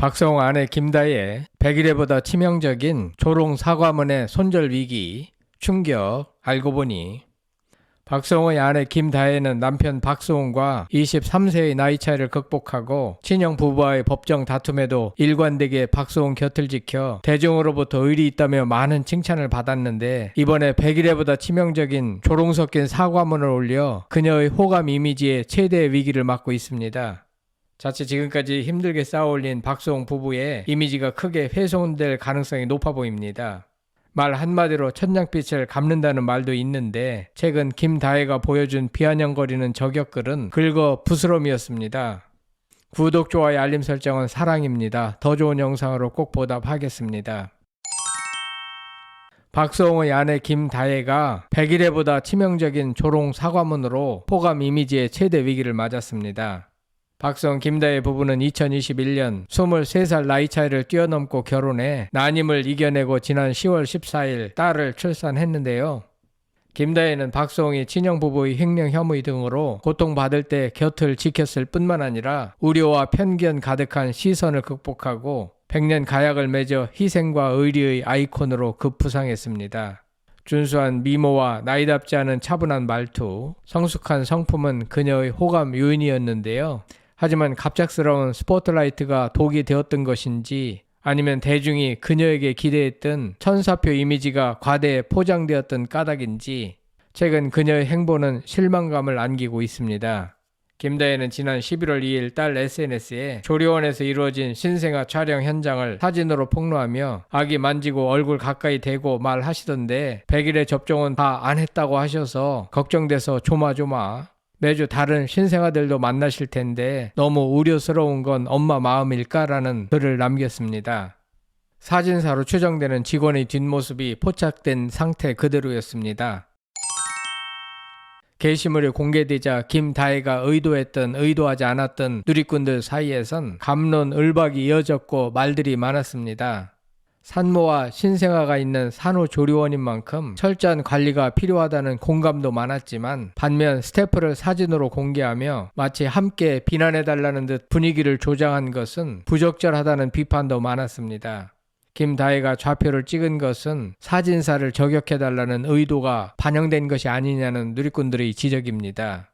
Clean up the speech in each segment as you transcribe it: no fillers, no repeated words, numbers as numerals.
박성웅 아내 김다혜, 100일에보다 치명적인 조롱 사과문의 손절 위기, 충격, 알고 보니. 박성웅의 아내 김다혜는 남편 박성웅과 23세의 나이 차이를 극복하고 친형 부부와의 법정 다툼에도 일관되게 박성웅 곁을 지켜 대중으로부터 의리 있다며 많은 칭찬을 받았는데, 이번에 100일에보다 치명적인 조롱 섞인 사과문을 올려 그녀의 호감 이미지에 최대의 위기를 맞고 있습니다. 자칫 지금까지 힘들게 쌓아올린 박성웅 부부의 이미지가 크게 훼손될 가능성이 높아 보입니다. 말 한마디로 천냥빛을 갚는다는 말도 있는데, 최근 김다혜가 보여준 비아냥거리는 저격글은 긁어 부스럼이었습니다. 구독, 좋아요, 알림 설정은 사랑입니다. 더 좋은 영상으로 꼭 보답하겠습니다. 박성웅의 아내 김다혜가 100일에보다 치명적인 조롱 사과문으로 호감 이미지의 최대 위기를 맞았습니다. 박성웅 김다혜 부부는 2021년 23살 나이 차이를 뛰어넘고 결혼해 난임을 이겨내고 지난 10월 14일 딸을 출산했는데요. 김다혜는 박성웅이 친형 부부의 횡령 혐의 등으로 고통받을 때 곁을 지켰을 뿐만 아니라 우려와 편견 가득한 시선을 극복하고 100년 가약을 맺어 희생과 의리의 아이콘으로 급부상했습니다. 준수한 미모와 나이답지 않은 차분한 말투, 성숙한 성품은 그녀의 호감 요인이었는데요. 하지만 갑작스러운 스포트라이트가 독이 되었던 것인지, 아니면 대중이 그녀에게 기대했던 천사표 이미지가 과대에 포장되었던 까닭인지 최근 그녀의 행보는 실망감을 안기고 있습니다. 김다혜는 지난 11월 2일 딸 SNS에 조리원에서 이루어진 신생아 촬영 현장을 사진으로 폭로하며 아기 만지고 얼굴 가까이 대고 말하시던데, 100일의 접종은 다 안 했다고 하셔서 걱정돼서 조마조마, 매주 다른 신생아들도 만나실 텐데 너무 우려스러운 건 엄마 마음일까라는 글을 남겼습니다. 사진사로 추정되는 직원의 뒷모습이 포착된 상태 그대로였습니다. 게시물이 공개되자 김다혜가 의도했던 의도하지 않았던 누리꾼들 사이에선 갑론을박이 이어졌고 말들이 많았습니다. 산모와 신생아가 있는 산후조리원인 만큼 철저한 관리가 필요하다는 공감도 많았지만, 반면 스태프를 사진으로 공개하며 마치 함께 비난해달라는 듯 분위기를 조장한 것은 부적절하다는 비판도 많았습니다. 김다혜가 좌표를 찍은 것은 사진사를 저격해달라는 의도가 반영된 것이 아니냐는 누리꾼들의 지적입니다.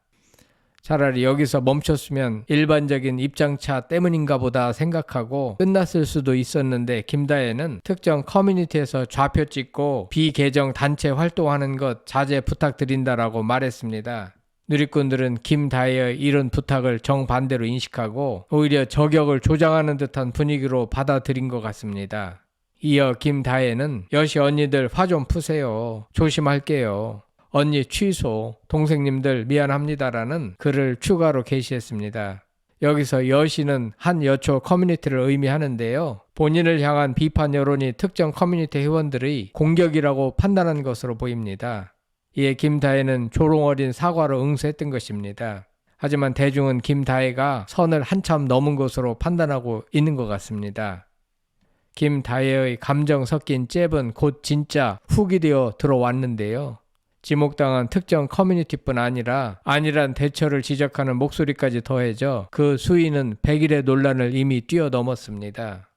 차라리 여기서 멈췄으면 일반적인 입장차 때문인가 보다 생각하고 끝났을 수도 있었는데, 김다혜는 특정 커뮤니티에서 좌표 찍고 비계정 단체 활동하는 것 자제 부탁드린다라고 말했습니다. 누리꾼들은 김다혜의 이런 부탁을 정반대로 인식하고 오히려 저격을 조장하는 듯한 분위기로 받아들인 것 같습니다. 이어 김다혜는 여시 언니들 화 좀 푸세요. 조심할게요. 언니 취소, 동생님들 미안합니다라는 글을 추가로 게시했습니다. 여기서 여시는 한 여초 커뮤니티를 의미하는데요. 본인을 향한 비판 여론이 특정 커뮤니티 회원들의 공격이라고 판단한 것으로 보입니다. 이에 김다혜는 조롱어린 사과로 응수했던 것입니다. 하지만 대중은 김다혜가 선을 한참 넘은 것으로 판단하고 있는 것 같습니다. 김다혜의 감정 섞인 잽은 곧 진짜 훅이 되어 들어왔는데요. 지목당한 특정 커뮤니티뿐 아니라 안일한 대처를 지적하는 목소리까지 더해져 그 수위는 100일의 논란을 이미 뛰어넘었습니다.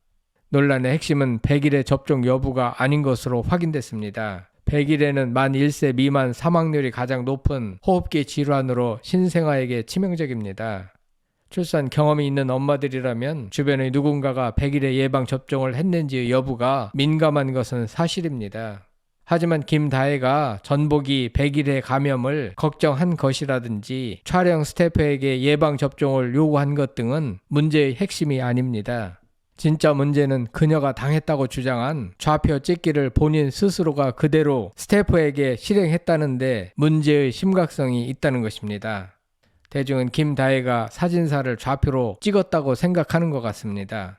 논란의 핵심은 100일의 접종 여부가 아닌 것으로 확인됐습니다. 100일에는 만 1세 미만 사망률이 가장 높은 호흡기 질환으로 신생아에게 치명적입니다. 출산 경험이 있는 엄마들이라면 주변의 누군가가 100일의 예방 접종을 했는지 여부가 민감한 것은 사실입니다. 하지만 김다혜가 전복이 100일의 감염을 걱정한 것이라든지 촬영 스태프에게 예방접종을 요구한 것 등은 문제의 핵심이 아닙니다. 진짜 문제는 그녀가 당했다고 주장한 좌표 찍기를 본인 스스로가 그대로 스태프에게 실행했다는데 문제의 심각성이 있다는 것입니다. 대중은 김다혜가 사진사를 좌표로 찍었다고 생각하는 것 같습니다.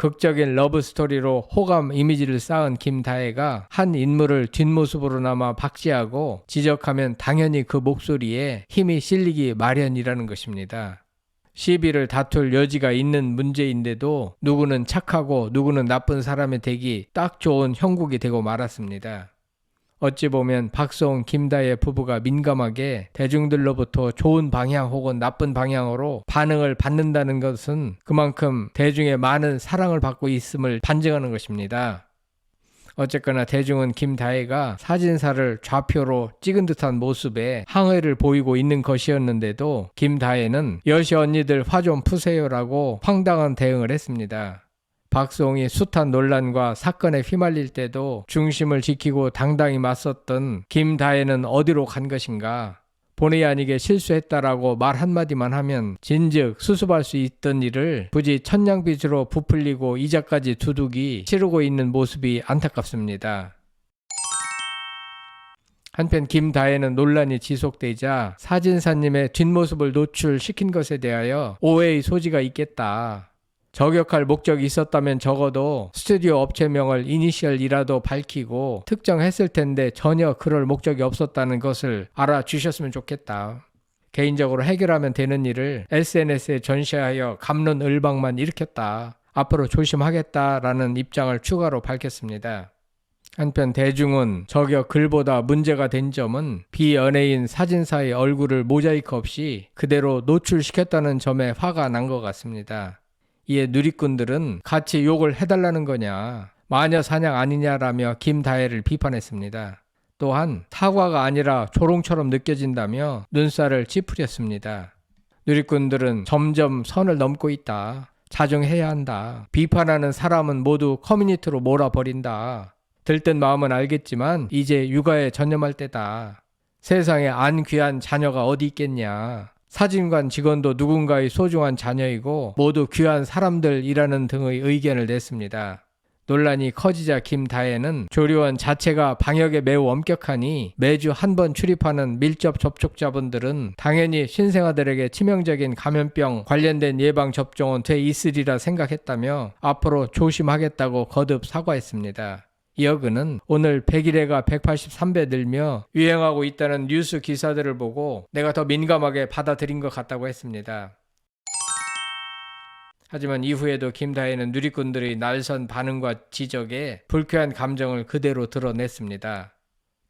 극적인 러브스토리로 호감 이미지를 쌓은 김다혜가 한 인물을 뒷모습으로나마 박제하고 지적하면 당연히 그 목소리에 힘이 실리기 마련이라는 것입니다. 시비를 다툴 여지가 있는 문제인데도 누구는 착하고 누구는 나쁜 사람이 되기 딱 좋은 형국이 되고 말았습니다. 어찌 보면 박수홍, 김다혜 부부가 민감하게 대중들로부터 좋은 방향 혹은 나쁜 방향으로 반응을 받는다는 것은 그만큼 대중의 많은 사랑을 받고 있음을 반증하는 것입니다. 어쨌거나 대중은 김다혜가 사진사를 좌표로 찍은 듯한 모습에 항의를 보이고 있는 것이었는데도 김다혜는 여시 언니들 화 좀 푸세요라고 황당한 대응을 했습니다. 박수홍이 숱한 논란과 사건에 휘말릴 때도 중심을 지키고 당당히 맞섰던 김다혜는 어디로 간 것인가? 본의 아니게 실수했다라고 말 한마디만 하면 진즉 수습할 수 있던 일을 굳이 천냥빚으로 부풀리고 이자까지 두둑이 치르고 있는 모습이 안타깝습니다. 한편 김다혜는 논란이 지속되자 사진사님의 뒷모습을 노출시킨 것에 대하여 오해의 소지가 있겠다. 저격할 목적이 있었다면 적어도 스튜디오 업체명을 이니셜이라도 밝히고 특정했을 텐데 전혀 그럴 목적이 없었다는 것을 알아주셨으면 좋겠다. 개인적으로 해결하면 되는 일을 SNS에 전시하여 갑론을박만 일으켰다. 앞으로 조심하겠다라는 입장을 추가로 밝혔습니다. 한편 대중은 저격 글보다 문제가 된 점은 비연예인 사진사의 얼굴을 모자이크 없이 그대로 노출시켰다는 점에 화가 난 것 같습니다. 이에 누리꾼들은 같이 욕을 해달라는 거냐, 마녀 사냥 아니냐라며 김다혜를 비판했습니다. 또한 사과가 아니라 조롱처럼 느껴진다며 눈살을 찌푸렸습니다. 누리꾼들은 점점 선을 넘고 있다. 자중해야 한다. 비판하는 사람은 모두 커뮤니티로 몰아버린다. 들뜬 마음은 알겠지만 이제 육아에 전념할 때다. 세상에 안 귀한 자녀가 어디 있겠냐. 사진관 직원도 누군가의 소중한 자녀이고 모두 귀한 사람들이라는 등의 의견을 냈습니다. 논란이 커지자 김다혜는 조리원 자체가 방역에 매우 엄격하니 매주 한 번 출입하는 밀접 접촉자분들은 당연히 신생아들에게 치명적인 감염병 관련된 예방 접종은 돼 있으리라 생각했다며 앞으로 조심하겠다고 거듭 사과했습니다. 이어 그는 오늘 100일애가 183배 늘며 유행하고 있다는 뉴스 기사들을 보고 내가 더 민감하게 받아들인 것 같다고 했습니다. 하지만 이후에도 김다혜는 누리꾼들의 날선 반응과 지적에 불쾌한 감정을 그대로 드러냈습니다.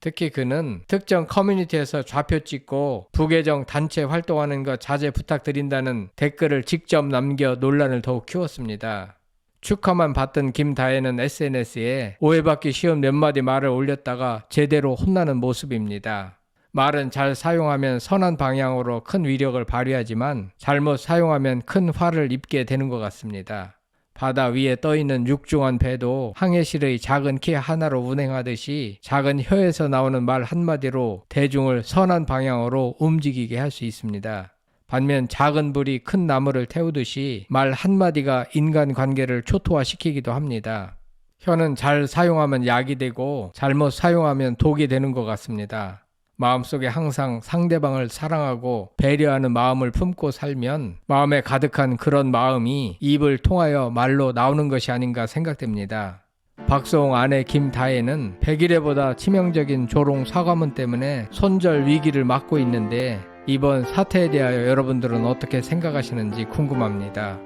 특히 그는 특정 커뮤니티에서 좌표 찍고 부계정 단체 활동하는 것 자제 부탁드린다는 댓글을 직접 남겨 논란을 더욱 키웠습니다. 축하만 받던 김다혜는 SNS에 오해받기 쉬운 몇 마디 말을 올렸다가 제대로 혼나는 모습입니다. 말은 잘 사용하면 선한 방향으로 큰 위력을 발휘하지만 잘못 사용하면 큰 화를 입게 되는 것 같습니다. 바다 위에 떠있는 육중한 배도 항해실의 작은 키 하나로 운행하듯이 작은 혀에서 나오는 말 한마디로 대중을 선한 방향으로 움직이게 할 수 있습니다. 반면 작은 불이 큰 나무를 태우듯이 말 한마디가 인간관계를 초토화시키기도 합니다. 혀는 잘 사용하면 약이 되고 잘못 사용하면 독이 되는 것 같습니다. 마음속에 항상 상대방을 사랑하고 배려하는 마음을 품고 살면 마음에 가득한 그런 마음이 입을 통하여 말로 나오는 것이 아닌가 생각됩니다. 박수홍 아내 김다혜는 100일애보다 치명적인 조롱 사과문 때문에 손절 위기를 맞고 있는데 이번 사태에 대하여 여러분들은 어떻게 생각하시는지 궁금합니다.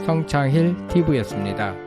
성창힐 TV였습니다.